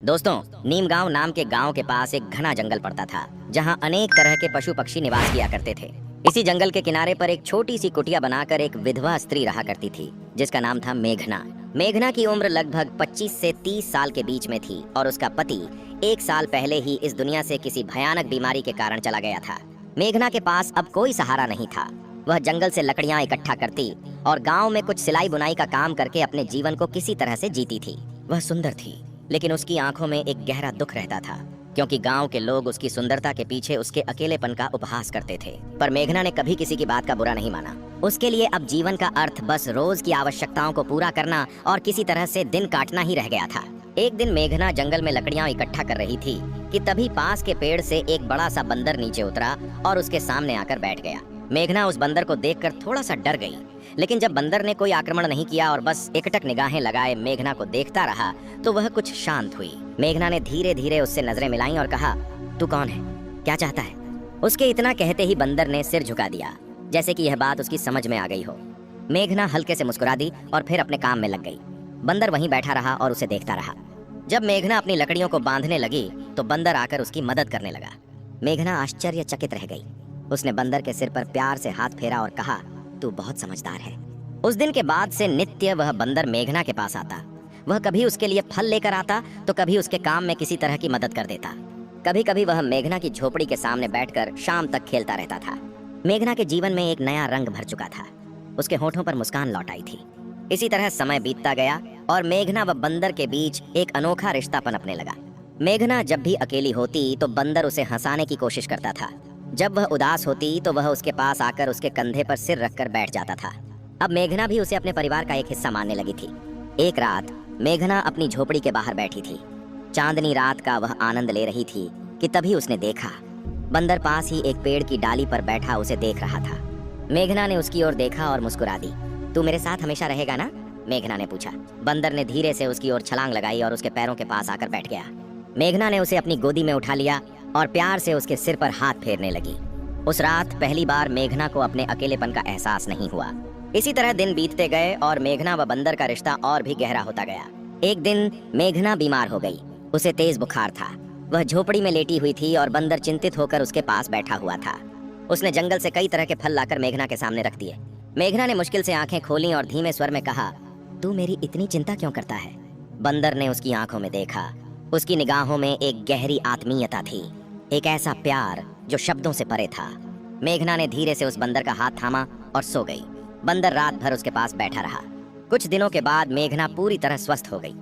दोस्तों, नीमगांव नाम के गांव के पास एक घना जंगल पड़ता था, जहां अनेक तरह के पशु पक्षी निवास किया करते थे। इसी जंगल के किनारे पर एक छोटी सी कुटिया बनाकर एक विधवा स्त्री रहा करती थी, जिसका नाम था मेघना। मेघना की उम्र लगभग 25 से 30 साल के बीच में थी और उसका पति 1 साल पहले ही इस दुनिया से किसी भयानक बीमारी के कारण चला गया था। मेघना के पास अब कोई सहारा नहीं था। वह जंगल से लकड़ियां इकट्ठा करती और गाँव में कुछ सिलाई बुनाई का काम करके अपने जीवन को किसी तरह से जीती थी। वह सुंदर थी, लेकिन उसकी आंखों में एक गहरा दुख रहता था, क्योंकि गांव के लोग उसकी सुंदरता के पीछे उसके अकेलेपन का उपहास करते थे। पर मेघना ने कभी किसी की बात का बुरा नहीं माना। उसके लिए अब जीवन का अर्थ बस रोज की आवश्यकताओं को पूरा करना और किसी तरह से दिन काटना ही रह गया था। एक दिन मेघना जंगल में लकड़ियां इकट्ठा कर रही थी कि तभी पास के पेड़ से एक बड़ा सा बंदर नीचे उतरा और उसके सामने आकर बैठ गया। मेघना उस बंदर को देखकर थोड़ा सा डर गई, लेकिन जब बंदर ने कोई आक्रमण नहीं किया और बस एकटक निगाहें लगाए मेघना को देखता रहा, तो वह कुछ शांत हुई। मेघना ने धीरे धीरे उससे नजरें मिलाई और कहा, तू कौन है, क्या चाहता है? उसके इतना कहते ही बंदर ने सिर झुका दिया, जैसे कि यह बात उसकी समझ में आ गई हो। मेघना हल्के से मुस्कुरा दी और फिर अपने काम में लग गई। बंदर वहीं बैठा रहा और उसे देखता रहा। जब मेघना अपनी लकड़ियों को बांधने लगी तो बंदर आकर उसकी मदद करने लगा। मेघना आश्चर्यचकित रह गई। उसने बंदर के सिर पर प्यार से हाथ फेरा और कहा, तू बहुत समझदार है। उस दिन के बाद से नित्य वह बंदर मेघना के पास आता। वह कभी उसके लिए फल लेकर आता तो कभी उसके काम में किसी तरह की मदद कर देता। कभी कभी वह मेघना की झोपड़ी के सामने बैठकर शाम तक खेलता रहता था। मेघना के जीवन में एक नया रंग भर चुका था। उसके होठों पर मुस्कान लौट आई थी। इसी तरह समय बीतता गया और मेघना व बंदर के बीच एक अनोखा रिश्ता पनपने लगा। मेघना जब भी अकेली होती तो बंदर उसे हंसाने की कोशिश करता था। जब वह उदास होती तो वह उसके पास आकर उसके कंधे पर सिर रखकर बैठ जाता था। अब मेघना भी उसे अपने परिवार का एक हिस्सा मानने लगी थी। एक रात मेघना अपनी झोपड़ी के बाहर बैठी थी। चांदनी रात का वह आनंद ले रही थी कि तभी उसने देखा, बंदर पास ही एक पेड़ की डाली पर बैठा उसे देख रहा था। मेघना ने उसकी ओर देखा और मुस्कुरा दी। तू मेरे साथ हमेशा रहेगा ना? मेघना ने पूछा। बंदर ने धीरे से उसकी ओर छलांग लगाई और उसके पैरों के पास आकर बैठ गया। मेघना ने उसे अपनी गोदी में उठा लिया और प्यार से उसके सिर पर हाथ फेरने लगी। उस रात पहली बार मेघना को अपने अकेलेपन का एहसास नहीं हुआ। इसी तरह दिन बीतते गए और मेघना व बंदर का रिश्ता और भी गहरा होता गया। एक दिन मेघना बीमार हो गई। उसे तेज बुखार था। वह झोपड़ी में लेटी हुई थी और बंदर चिंतित होकर उसके पास बैठा हुआ था। उसने जंगल से कई तरह के फल लाकर मेघना के सामने रख दिए। मेघना ने मुश्किल से आंखें खोली और धीमे स्वर में कहा, तू मेरी इतनी चिंता क्यों करता है? बंदर ने उसकी आंखों में देखा। उसकी निगाहों में एक गहरी आत्मीयता थी, एक ऐसा प्यार जो शब्दों से परे था। मेघना ने धीरे से उस बंदर का हाथ थामा और सो गई। बंदर रात भर उसके पास बैठा रहा। कुछ दिनों के बाद मेघना पूरी तरह स्वस्थ हो गई।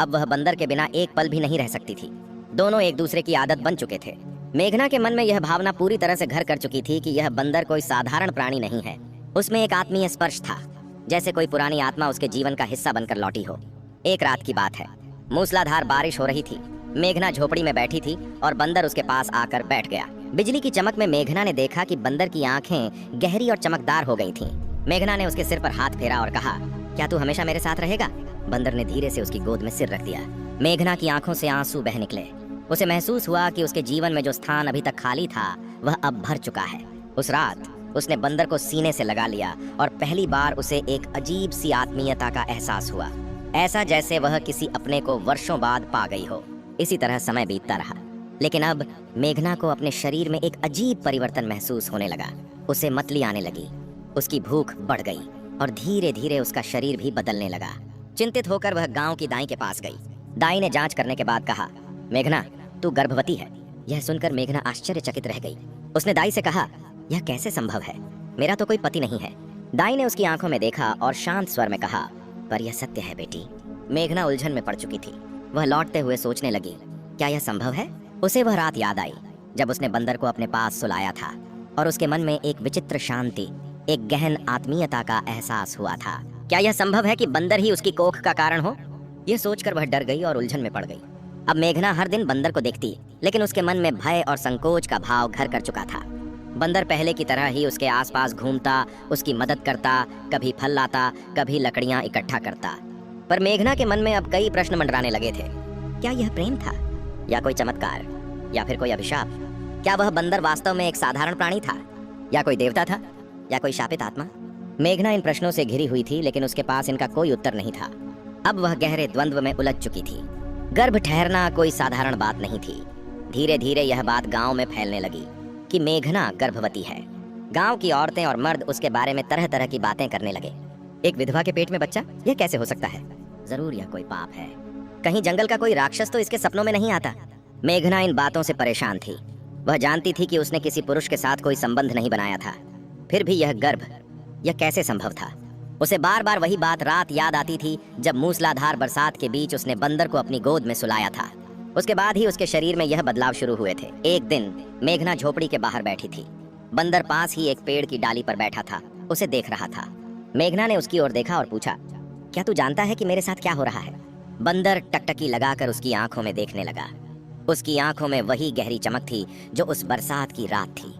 अब वह बंदर के बिना एक पल भी नहीं रह सकती थी। दोनों एक दूसरे की आदत बन चुके थे। मेघना के मन में यह भावना पूरी तरह से घर कर चुकी थी कि यह बंदर कोई साधारण प्राणी नहीं है। उसमें एक आत्मीय स्पर्श था, जैसे कोई पुरानी आत्मा उसके जीवन का हिस्सा बनकर लौटी हो। एक रात की बात है। मूसलाधार बारिश हो रही थी। मेघना झोपड़ी में बैठी थी और बंदर उसके पास आकर बैठ गया। बिजली की चमक में मेघना ने देखा कि बंदर की आंखें गहरी और चमकदार हो गई थीं। मेघना ने उसके सिर पर हाथ फेरा और कहा, क्या तू हमेशा मेरे साथ रहेगा? बंदर ने धीरे से उसकी गोद में सिर रख दिया। मेघना की आंखों से आंसू बह निकले। उसे महसूस हुआ कि उसके जीवन में जो स्थान अभी तक खाली था वह अब भर चुका है। उस रात उसने बंदर को सीने से लगा लिया और पहली बार उसे एक अजीब सी आत्मीयता का एहसास हुआ, ऐसा जैसे वह किसी अपने को वर्षों बाद पा गई हो। इसी तरह समय बीतता रहा, लेकिन अब मेघना को अपने शरीर में एक अजीब परिवर्तन महसूस होने लगा। उसे मतली आने लगी। उसकी भूख बढ़ गई और धीरे धीरे उसका शरीर भी बदलने लगा। चिंतित होकर वह गांव की दाई के पास गई। दाई ने जांच करने के बाद कहा, मेघना, तू गर्भवती है। यह सुनकर मेघना आश्चर्यचकित रह गई। उसने दाई से कहा, यह कैसे संभव है? मेरा तो कोई पति नहीं है। दाई ने उसकी आंखों में देखा और शांत स्वर में कहा, पर यह सत्य है बेटी। मेघना उलझन में पड़ चुकी थी। वह लौटते हुए सोचने लगी, क्या यह संभव है? उसे वह रात याद आई जब उसने बंदर को अपने पास सुलाया था और उसके मन में एक विचित्र शांति, एक गहन आत्मीयता का एहसास हुआ था। क्या यह संभव है कि बंदर ही उसकी कोख का कारण हो? यह सोचकर वह डर गई और उलझन में पड़ गई। अब मेघना हर दिन बंदर को देखती, लेकिन उसके मन में भय और संकोच का भाव घर कर चुका था। बंदर पहले की तरह ही उसके आसपास घूमता, उसकी मदद करता, कभी फल लाता, कभी लकड़ियां इकट्ठा करता। पर मेघना के मन में अब कई प्रश्न मंडराने लगे थे। क्या यह प्रेम था, या कोई चमत्कार, या फिर कोई अभिशाप? क्या वह बंदर वास्तव में एक साधारण प्राणी था, या कोई देवता था, या कोई शापित आत्मा? मेघना इन प्रश्नों से घिरी हुई थी, लेकिन उसके पास इनका कोई उत्तर नहीं था। अब वह गहरे द्वंद्व में उलझ चुकी थी। गर्भ ठहरना कोई साधारण बात नहीं थी। धीरे धीरे यह बात गांव में फैलने लगी कि मेघना गर्भवती है। गांव की औरतें और मर्द उसके बारे में तरह तरह की बातें करने लगे। एक विधवा के पेट में बच्चा, यह कैसे हो सकता है? जरूर यह कोई पाप है। कहीं जंगल का कोई राक्षस तो इसके सपनों में नहीं आता। मेघना इन बातों से परेशान थी। वह जानती थी कि उसने किसी पुरुष के साथ कोई संबंध नहीं बनाया था, फिर भी यह गर्भ, यह कैसे संभव था? उसे बार बार वही बात रात याद आती थी जब मूसलाधार बरसात के बीच उसने बंदर को अपनी गोद में सुलाया था। उसके बाद ही उसके शरीर में यह बदलाव शुरू हुए थे। एक दिन मेघना झोपड़ी के बाहर बैठी थी। बंदर पास ही एक पेड़ की डाली पर बैठा था, उसे देख रहा था। मेघना ने उसकी ओर देखा और पूछा, क्या तू जानता है कि मेरे साथ क्या हो रहा है? बंदर टकटकी लगाकर उसकी आंखों में देखने लगा। उसकी आंखों में वही गहरी चमक थी जो उस बरसात की रात थी।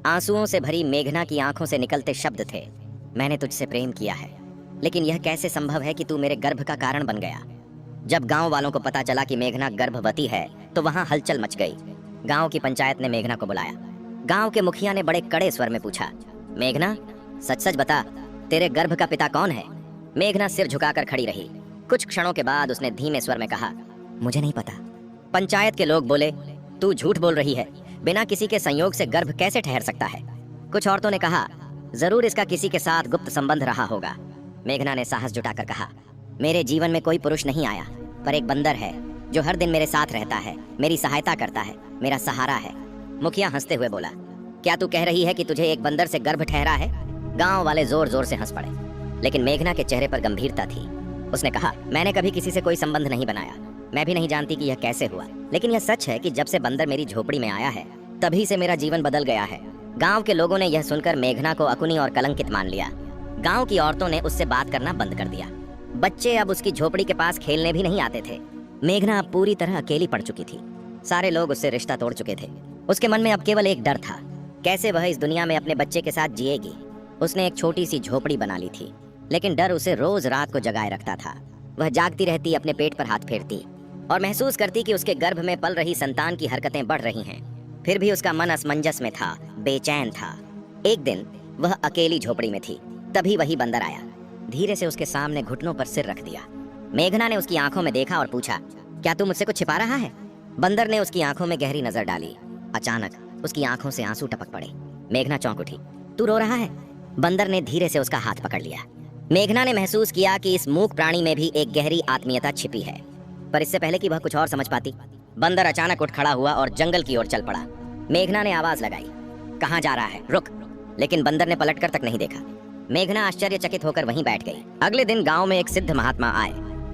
आंसुओं से भरी मेघना की आंखों से निकलते शब्द थे, मैंने तुझसे प्रेम किया है, लेकिन यह कैसे संभव है कि तू मेरे गर्भ का कारण बन गया? जब गांव वालों को पता चला कि मेघना गर्भवती है तो वहां हलचल मच गई। गांव की पंचायत ने मेघना को बुलाया। गांव के मुखिया ने बड़े कड़े स्वर में पूछा, मेघना सच सच बता, तेरे गर्भ का पिता कौन है? मेघना सिर झुकाकर खड़ी रही। कुछ क्षणों के बाद उसने धीमे स्वर में कहा, मुझे नहीं पता। पंचायत के लोग बोले, तू झूठ बोल रही है, बिना किसी के संयोग से गर्भ कैसे ठहर सकता है? कुछ औरतों ने कहा, जरूर इसका किसी के साथ गुप्त संबंध रहा होगा। मेघना ने साहस जुटाकर कहा, मेरे जीवन में कोई पुरुष नहीं आया, पर एक बंदर है जो हर दिन मेरे साथ रहता है, मेरी सहायता करता है, मेरा सहारा है। मुखिया हंसते हुए बोला, क्या तू कह रही है कि तुझे एक बंदर से गर्भ ठहरा है? गांव वाले जोर जोर से हंस पड़े, लेकिन मेघना के चेहरे पर गंभीरता थी। उसने कहा, मैंने कभी किसी से कोई संबंध नहीं बनाया, मैं भी नहीं जानती कि यह कैसे हुआ, लेकिन यह सच है कि जब से बंदर मेरी झोपड़ी में आया है तभी से मेरा जीवन बदल गया है। गांव के लोगों ने यह सुनकर मेघना को अकुनी और कलंकित मान लिया। गांव की औरतों ने उससे बात करना बंद कर दिया। बच्चे अब उसकी झोपड़ी के पास खेलने भी नहीं आते थे। मेघना अब पूरी तरह अकेली पड़ चुकी थी। सारे लोग उससे रिश्ता तोड़ चुके थे। उसके मन में अब केवल एक डर था, कैसे वह इस दुनिया में अपने बच्चे के साथ जिएगी। उसने एक छोटी सी झोपड़ी बना ली थी, लेकिन डर उसे रोज रात को जगाए रखता था। वह जागती रहती, अपने पेट पर हाथ फेरती और महसूस करती कि उसके गर्भ में पल रही संतान की हरकतें बढ़ रही हैं। फिर भी उसका मन असमंजस में था, बेचैन था। एक दिन वह अकेली झोपड़ी में थी, तभी वही बंदर आया। धीरे से उसके सामने घुटनों पर सिर रख दिया। मेघना ने उसकी आंखों में देखा और पूछा, क्या तू मुझसे कुछ छिपा रहा है? बंदर ने उसकी आंखों में गहरी नजर डाली। अचानक उसकी आंखों से आंसू टपक पड़े। मेघना चौंक उठी। तू रो रहा है? बंदर ने धीरे से उसका हाथ पकड़ लिया। मेघना ने महसूस किया कि इस मूक प्राणी में भी एक गहरी आत्मीयता छिपी है, पर इससे पहले कि वह कुछ और समझ पाती, बंदर अचानक उठ खड़ा हुआ और जंगल की ओर चल पड़ा। मेघना ने आवाज लगाई, कहाँ जा रहा है? रुक। लेकिन बंदर ने पलटकर तक नहीं देखा। मेघना आश्चर्यचकित होकर वहीं बैठ गई। अगले दिन गांव में एक सिद्ध महात्मा आए।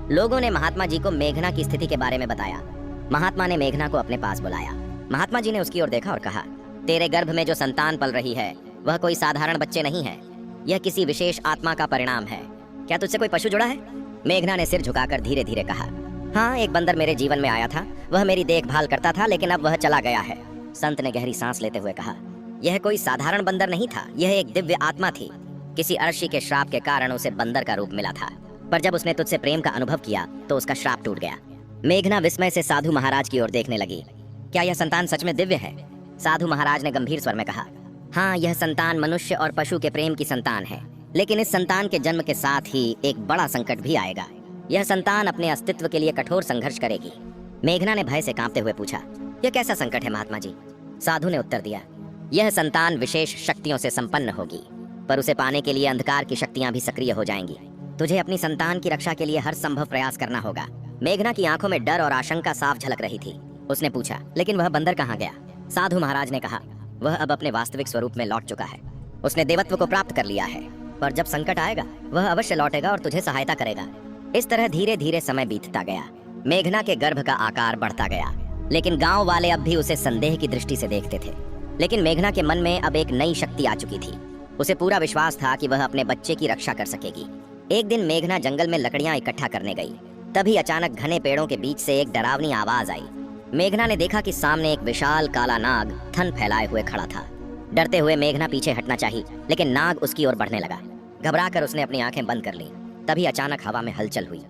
लोगों ने महात्मा जी को मेघना की स्थिति के बारे में बताया। महात्मा ने मेघना को अपने पास बुलाया। महात्मा जी ने उसकी ओर देखा और कहा, तेरे गर्भ में जो संतान पल रही है वह कोई साधारण बच्चे नहीं है, यह किसी विशेष आत्मा का परिणाम है। क्या तुझसे कोई पशु जुड़ा है? मेघना ने सिर झुकाकर धीरे धीरे कहा, हाँ, एक बंदर मेरे जीवन में आया था, वह मेरी देखभाल करता था, लेकिन अब वह चला गया है। संत ने गहरी सांस लेते हुए कहा, यह कोई साधारण बंदर नहीं था, यह एक दिव्य आत्मा थी। किसी अर्षि के श्राप के कारण उसे बंदर का रूप मिला था, पर जब उसने तुझसे प्रेम का अनुभव किया तो उसका श्राप टूट गया। मेघना विस्मय से साधु महाराज की ओर देखने लगी। क्या यह संतान सच में दिव्य है? साधु महाराज ने गंभीर स्वर में कहा, हाँ, यह संतान मनुष्य और पशु के प्रेम की संतान है, लेकिन इस संतान के जन्म के साथ ही एक बड़ा संकट भी आएगा। यह संतान अपने अस्तित्व के लिए कठोर संघर्ष करेगी। मेघना ने भय से कांपते हुए पूछा, यह कैसा संकट है महात्मा जी? साधु ने उत्तर दिया, यह संतान विशेष शक्तियों से संपन्न होगी, पर उसे पाने के लिए अंधकार की शक्तियां भी सक्रिय हो जाएंगी। तुझे अपनी संतान की रक्षा के लिए हर संभव प्रयास करना होगा। मेघना की आंखों में डर और आशंका साफ झलक रही थी। उसने पूछा, लेकिन वह बंदर कहाँ गया? साधु महाराज ने कहा, वह अब अपने वास्तविक स्वरूप में लौट चुका है। उसने देवत्व को प्राप्त कर लिया है, पर जब संकट आएगा वह अवश्य लौटेगा और तुझे सहायता करेगा। इस तरह धीरे धीरे समय बीतता गया। मेघना के गर्भ का आकार बढ़ता गया, लेकिन गांव वाले अब भी उसे संदेह की दृष्टि से देखते थे। लेकिन मेघना के मन में अब एक नई शक्ति आ चुकी थी। उसे पूरा विश्वास था कि वह अपने बच्चे की रक्षा कर सकेगी। एक दिन मेघना जंगल में लकड़ियां इकट्ठा करने गई। तभी अचानक घने पेड़ों के बीच से एक डरावनी आवाज आई। मेघना ने देखा कि सामने एक विशाल काला नाग थन फैलाए हुए खड़ा था। डरते हुए मेघना पीछे हटना चाही, लेकिन नाग उसकी ओर बढ़ने लगा। घबराकर उसने अपनी आंखें बंद कर लीं। तभी अचानक हवा में हलचल हुई।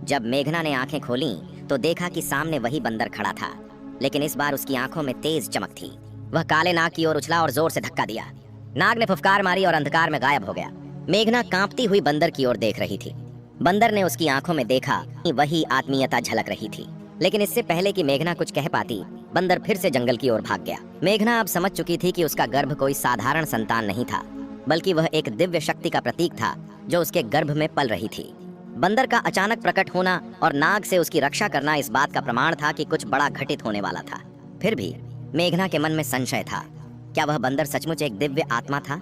जब मेघना ने आंखें खोलीं तो देखा कि सामने वही बंदर खड़ा था, लेकिन इस बार उसकी आंखों में तेज चमक थी। वह काले नाग की ओर उछला और जोर से धक्का दिया। नाग ने फुफकार मारी और अंधकार में गायब हो गया। मेघना कांपती हुई बंदर की ओर देख रही थी। बंदर ने उसकी आंखों में देखा कि वही आत्मीयता झलक रही थी, लेकिन इससे पहले कि मेघना कुछ कह पाती, बंदर फिर से जंगल की ओर भाग गया। मेघना अब समझ चुकी थी कि उसका गर्भ कोई साधारण संतान नहीं था, बल्कि वह एक दिव्य शक्ति का प्रतीक था जो उसके गर्भ में पल रही थी। बंदर का अचानक प्रकट होना और नाग से उसकी रक्षा करना इस बात का प्रमाण था कि कुछ बड़ा घटित होने वाला था। फिर भी मेघना के मन में संशय था, क्या वह बंदर सचमुच एक दिव्य आत्मा था?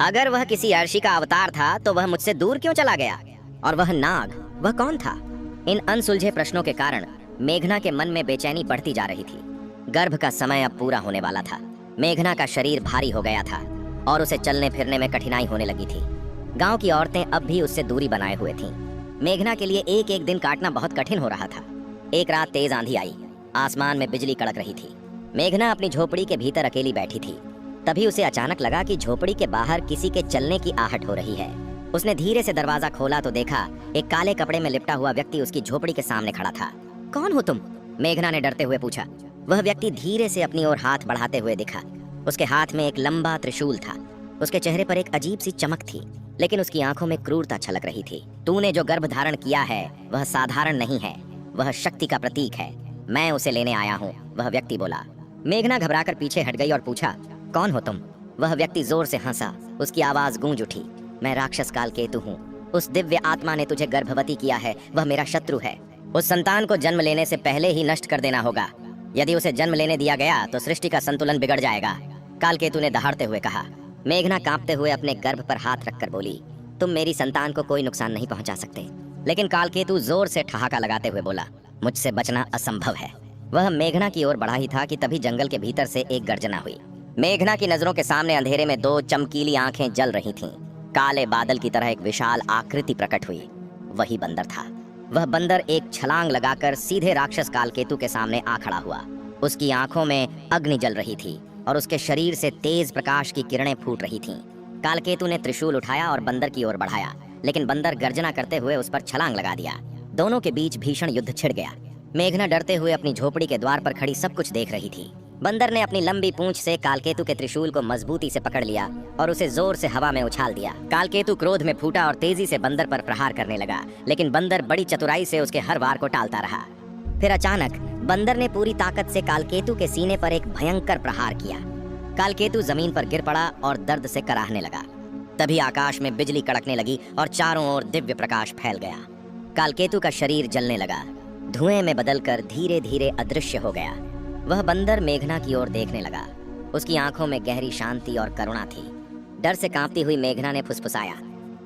अगर वह किसी अर्षि का अवतार था तो वह मुझसे दूर क्यों चला गया? और वह नाग, वह कौन था? इन अनसुलझे प्रश्नों के कारण मेघना के मन में बेचैनी बढ़ती जा रही थी। गर्भ का समय अब पूरा होने वाला था। मेघना का शरीर भारी हो गया था और उसे चलने फिरने में कठिनाई होने लगी थी। गांव की औरतें अब भी उससे दूरी बनाए हुए थीं। मेघना के लिए एक एक दिन काटना बहुत कठिन हो रहा था। एक रात तेज आंधी आई, आसमान में बिजली कड़क रही थी। मेघना अपनी झोपड़ी के भीतर अकेली बैठी थी। तभी उसे अचानक लगा कि झोपड़ी के बाहर किसी के चलने की आहट हो रही है। उसने धीरे से दरवाजा खोला तो देखा एक काले कपड़े में लिपटा हुआ व्यक्ति उसकी झोपड़ी के सामने खड़ा था। कौन हो तुम? मेघना ने डरते हुए पूछा। वह व्यक्ति धीरे से अपनी ओर हाथ बढ़ाते हुए दिखा। उसके हाथ में एक लंबा त्रिशूल था। उसके चेहरे पर एक अजीब सी चमक थी, लेकिन उसकी आंखों में क्रूरता छलक रही थी। तूने जो गर्भ धारण किया है वह साधारण नहीं है, वह शक्ति का प्रतीक है। मैं उसे लेने आया हूँ, वह व्यक्ति बोला। मेघना घबराकर पीछे हट गई और पूछा, कौन हो तुम? वह व्यक्ति जोर से हंसा। उसकी आवाज गूंज उठी, मैं राक्षस कालकेतु हूँ। उस दिव्य आत्मा ने तुझे गर्भवती किया है, वह मेरा शत्रु है। उस संतान को जन्म लेने से पहले ही नष्ट कर देना होगा। यदि उसे जन्म लेने दिया गया तो सृष्टि का संतुलन बिगड़ जाएगा, कालकेतु ने दहाड़ते हुए कहा। मेघना कांपते हुए अपने गर्भ पर हाथ रखकर बोली, तुम मेरी संतान को कोई नुकसान नहीं पहुंचा सकते। लेकिन कालकेतु जोर से ठहाका लगाते हुए बोला, मुझसे बचना असंभव है। वह मेघना की ओर बढ़ा ही था कि तभी जंगल के भीतर से एक गर्जना हुई। मेघना की नजरों के सामने अंधेरे में दो चमकीली आंखें जल रही थीं। काले बादल की तरह एक विशाल आकृति प्रकट हुई। वही बंदर था। वह बंदर एक छलांग लगाकर सीधे राक्षस कालकेतु के सामने आ खड़ा हुआ। उसकी आंखों में अग्नि जल रही थी और उसके शरीर से तेज प्रकाश की किरणें फूट रही थीं। कालकेतु ने त्रिशूल उठाया और बंदर की ओर बढ़ाया, लेकिन बंदर गर्जना करते हुए उस पर छलांग लगा दिया। दोनों के बीच भीषण युद्ध छिड़ गया। मेघना डरते हुए अपनी झोपड़ी के द्वार पर खड़ी सब कुछ देख रही थी। बंदर ने अपनी लंबी पूंछ से कालकेतु के त्रिशूल को मजबूती से पकड़ लिया और उसे जोर से हवा में उछाल दिया। कालकेतु क्रोध में फूटा और तेजी से बंदर पर प्रहार करने लगा, लेकिन बंदर बड़ी चतुराई से उसके हर वार को टालता रहा। फिर अचानक बंदर ने पूरी ताकत से कालकेतु के सीने पर एक भयंकर प्रहार किया। कालकेतु जमीन पर गिर पड़ा और दर्द से कराहने लगा। तभी आकाश में बिजली कड़कने लगी और चारों ओर दिव्य प्रकाश फैल गया। कालकेतु का शरीर जलने लगा, धुएं में बदलकर धीरे धीरे अदृश्य हो गया। वह बंदर मेघना की ओर देखने लगा। उसकी आंखों में गहरी शांति और करुणा थी। डर से कांपती हुई मेघना ने फुसफुसाया,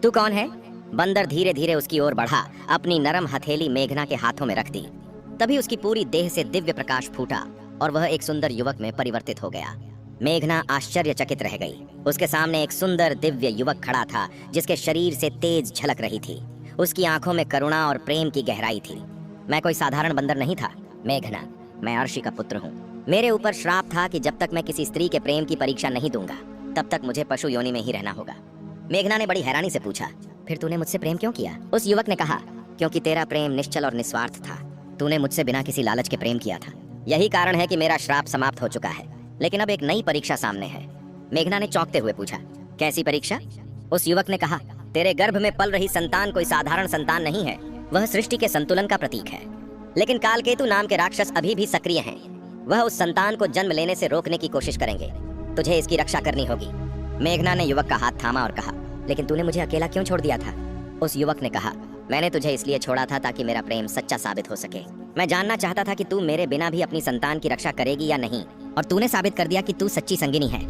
तू कौन है? बंदर धीरे धीरे उसकी ओर बढ़ा, अपनी नरम हथेली मेघना के हाथों में रख दी। तभी उसकी पूरी देह से दिव्य प्रकाश फूटा और वह एक सुंदर युवक में परिवर्तित हो गया। मेघना आश्चर्यचकित रह गई। उसके सामने एक सुंदर दिव्य युवक खड़ा था, जिसके शरीर से तेज झलक रही थी। उसकी आंखों में करुणा और प्रेम की गहराई थी। मैं कोई साधारण बंदर नहीं था मेघना, मैं अर्षि का पुत्र हूँ। मेरे ऊपर श्राप था कि जब तक मैं किसी स्त्री के प्रेम की परीक्षा नहीं दूंगा, तब तक मुझे पशु योनि में ही रहना होगा। मेघना ने बड़ी हैरानी से पूछा, फिर तूने मुझसे प्रेम क्यों किया? उस युवक ने कहा, क्योंकि तेरा प्रेम निश्चल और निस्वार्थ था। तूने मुझसे बिना किसी लालच के प्रेम किया था। यही कारण है कि मेरा श्राप समाप्त हो चुका है, लेकिन अब एक नई परीक्षा सामने है। मेघना ने चौंकते हुए पूछा, कैसी परीक्षा? उस युवक ने कहा, तेरे गर्भ में पल रही संतान कोई साधारण संतान नहीं है, वह सृष्टि के संतुलन का प्रतीक है। लेकिन कालकेतु नाम के राक्षस अभी भी सक्रिय हैं। वह उस संतान को जन्म लेने से रोकने की कोशिश करेंगे। तुझे इसकी रक्षा करनी होगी। मेघना ने युवक का हाथ थामा और कहा, लेकिन तूने मुझे अकेला क्यों छोड़ दिया था? उस युवक ने कहा, मैंने तुझे इसलिए छोड़ा था ताकि मेरा प्रेम सच्चा साबित हो सके। मैं जानना चाहता था कि तू मेरे बिना भी अपनी संतान की रक्षा करेगी या नहीं, और तूने साबित कर दिया कि तू सच्ची संगिनी है।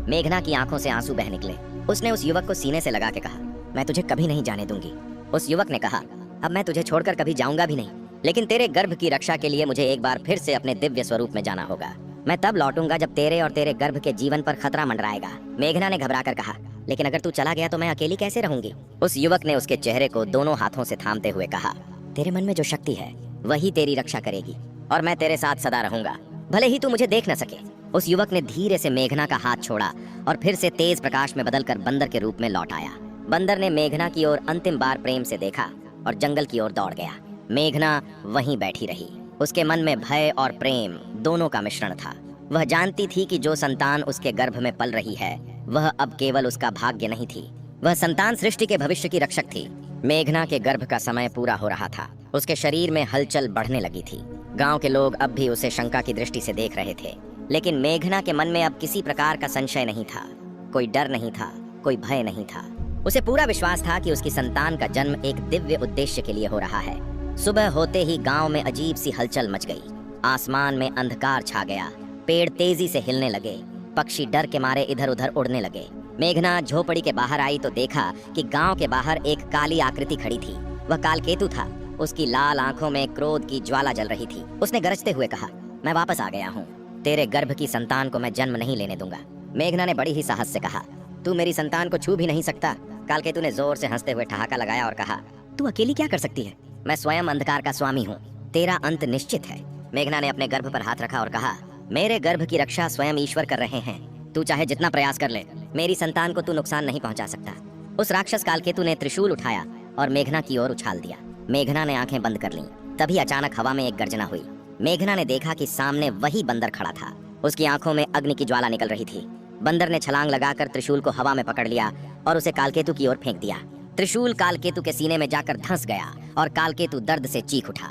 मेघना की आंखों से आंसू बह निकले। उसने उस युवक को सीने से लगा के कहा, मैं तुझे कभी नहीं जाने दूंगी। उस युवक ने कहा, अब मैं तुझे छोड़कर कभी जाऊंगा भी नहीं, लेकिन तेरे गर्भ की रक्षा के लिए मुझे एक बार फिर से अपने दिव्य स्वरूप में जाना होगा। मैं तब लौटूंगा जब तेरे और तेरे गर्भ के जीवन पर खतरा मंडराएगा। मेघना ने घबराकर कहा, लेकिन अगर तू चला गया तो मैं अकेली कैसे रहूंगी? उस युवक ने उसके चेहरे को दोनों हाथों से थामते हुए कहा, तेरे मन में जो शक्ति है वही तेरी रक्षा करेगी, और मैं तेरे साथ सदा रहूंगा, भले ही तू मुझे देख न सके। उस युवक ने धीरे से मेघना का हाथ छोड़ा और फिर से तेज प्रकाश में बदलकर बंदर के रूप में लौट आया। बंदर ने मेघना की ओर अंतिम बार प्रेम से देखा और जंगल की ओर दौड़ गया। मेघना वहीं बैठी रही। उसके मन में भय और प्रेम दोनों का मिश्रण था। वह जानती थी कि जो संतान उसके गर्भ में पल रही है वह अब केवल उसका भाग्य नहीं थी, वह संतान सृष्टि के भविष्य की रक्षक थी। मेघना के गर्भ का समय पूरा हो रहा था। उसके शरीर में हलचल बढ़ने लगी थी। गांव के लोग अब भी उसे शंका की दृष्टि से देख रहे थे, लेकिन मेघना के मन में अब किसी प्रकार का संशय नहीं था। कोई डर नहीं था, कोई भय नहीं था। उसे पूरा विश्वास था कि उसकी संतान का जन्म एक दिव्य उद्देश्य के लिए हो रहा है। सुबह होते ही गांव में अजीब सी हलचल मच गई। आसमान में अंधकार छा गया। पेड़ तेजी से हिलने लगे। पक्षी डर के मारे इधर उधर उड़ने लगे। मेघना झोपड़ी के बाहर आई तो देखा कि गांव के बाहर एक काली आकृति खड़ी थी। वह कालकेतु था। उसकी लाल आंखों में क्रोध की ज्वाला जल रही थी। उसने गरजते हुए कहा, मैं वापस आ गया हूँ। तेरे गर्भ की संतान को मैं जन्म नहीं लेने दूंगा। मेघना ने बड़ी ही साहस से कहा, तू मेरी संतान को छू भी नहीं सकता। कालकेतु ने जोर से हंसते हुए ठहाका लगाया और कहा, तू अकेली क्या कर सकती है? मैं स्वयं अंधकार का स्वामी हूँ। तेरा अंत निश्चित है। मेघना ने अपने गर्भ पर हाथ रखा और कहा, मेरे गर्भ की रक्षा स्वयं ईश्वर कर रहे हैं। तू चाहे जितना प्रयास कर ले, मेरी संतान को तू नुकसान नहीं पहुंचा सकता। उस राक्षस कालकेतु ने त्रिशूल उठाया और मेघना की ओर उछाल दिया। मेघना ने आंखें बंद कर लीं। तभी अचानक हवा में एक गर्जना हुई। मेघना ने देखा कि सामने वही बंदर खड़ा था। उसकी आंखों में अग्नि की ज्वाला निकल रही थी। बंदर ने छलांग लगाकर त्रिशूल को हवा में पकड़ लिया और उसे कालकेतु की ओर फेंक दिया। त्रिशूल कालकेतु के सीने में जाकर धंस गया और कालकेतु दर्द से चीख उठा।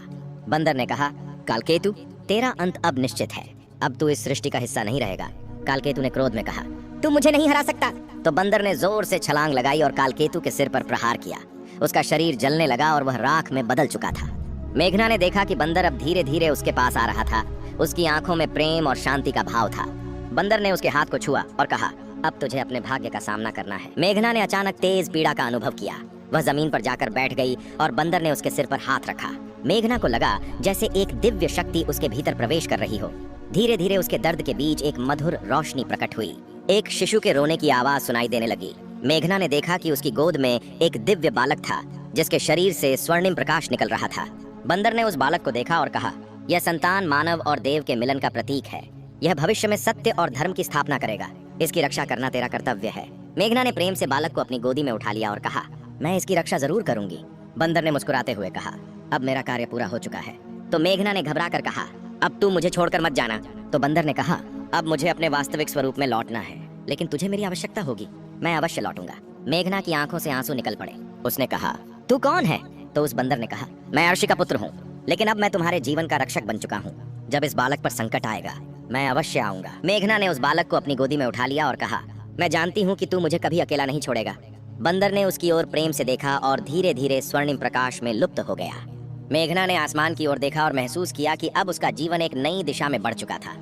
बंदर ने कहा, कालकेतु, तेरा अंत अब निश्चित है। अब तू इस सृष्टि का हिस्सा नहीं रहेगा। कालकेतु ने क्रोध में कहा, तू मुझे नहीं हरा सकता। तो बंदर ने जोर से छलांग लगाई और कालकेतु के सिर पर प्रहार किया। उसका शरीर जलने लगा और वह राख में बदल चुका था। मेघना ने देखा कि बंदर अब धीरे धीरे उसके पास आ रहा था। उसकी आंखों में प्रेम और शांति का भाव था। बंदर ने उसके हाथ को छुआ और कहा, अब तुझे अपने भाग्य का सामना करना है। मेघना ने अचानक तेज पीड़ा का अनुभव किया। वह जमीन पर जाकर बैठ गई और बंदर ने उसके सिर पर हाथ रखा। मेघना को लगा जैसे एक दिव्य शक्ति उसके भीतर प्रवेश कर रही हो। धीरे धीरे उसके दर्द के बीच एक मधुर रोशनी प्रकट हुई। एक शिशु के रोने की आवाज सुनाई देने लगी। मेघना ने देखा कि उसकी गोद में एक दिव्य बालक था, जिसके शरीर से स्वर्णिम प्रकाश निकल रहा था। बंदर ने उस बालक को देखा और कहा, यह संतान मानव और देव के मिलन का प्रतीक है। यह भविष्य में सत्य और धर्म की स्थापना करेगा। इसकी रक्षा करना तेरा कर्तव्य है। मेघना ने प्रेम से बालक को अपनी गोदी में उठा लिया और कहा, मैं इसकी रक्षा जरूर करूंगी। बंदर ने मुस्कुराते हुए कहा, अब मेरा कार्य पूरा हो चुका है। तो मेघना ने घबरा कर कहा, अब तू मुझे छोड़कर मत जाना। तो बंदर ने कहा, अब मुझे अपने वास्तविक स्वरूप में लौटना है, लेकिन तुझे मेरी आवश्यकता होगी। मैं अवश्य लौटूंगा। मेघना की आंखों से आंसू निकल पड़े। उसने कहा, तू कौन है? तो उस बंदर ने कहा, मैं अर्शी का पुत्र हूँ, लेकिन अब मैं तुम्हारे जीवन का रक्षक बन चुका हूँ। जब इस बालक पर संकट आएगा, मैं अवश्य आऊंगा। मेघना ने उस बालक को अपनी गोदी में उठा लिया और कहा, मैं जानती हूँ कि तू मुझे कभी अकेला नहीं छोड़ेगा। बंदर ने उसकी ओर प्रेम से देखा और धीरे धीरे स्वर्णिम प्रकाश में लुप्त हो गया। मेघना ने आसमान की ओर देखा और महसूस किया कि अब उसका जीवन एक नई दिशा में बढ़ चुका था।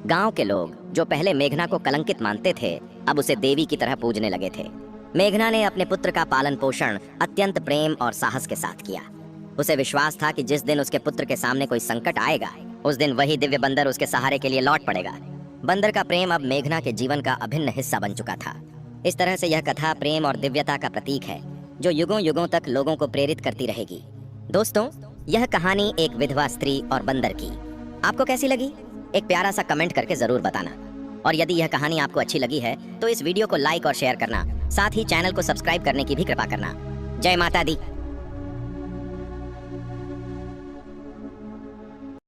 गांव के लोग, जो पहले मेघना को कलंकित मानते थे, अब उसे देवी की तरह पूजने लगे थे। मेघना ने अपने पुत्र का पालन पोषण अत्यंत प्रेम और साहस के साथ किया। उसे विश्वास था कि जिस दिन उसके पुत्र के सामने कोई संकट आएगा, उस दिन वही दिव्य बंदर उसके सहारे के लिए लौट पड़ेगा। बंदर का प्रेम अब मेघना के जीवन का अभिन्न हिस्सा बन चुका था। इस तरह से यह कथा प्रेम और दिव्यता का प्रतीक है, जो युगों युगों तक लोगों को प्रेरित करती रहेगी। दोस्तों, यह कहानी एक विधवा स्त्री और बंदर की आपको कैसी लगी? एक प्यारा सा कमेंट करके जरूर बताना। और यदि यह कहानी आपको अच्छी लगी है तो इस वीडियो को लाइक और शेयर करना, साथ ही चैनल को सब्सक्राइब करने की भी कृपा करना। जय माता दी।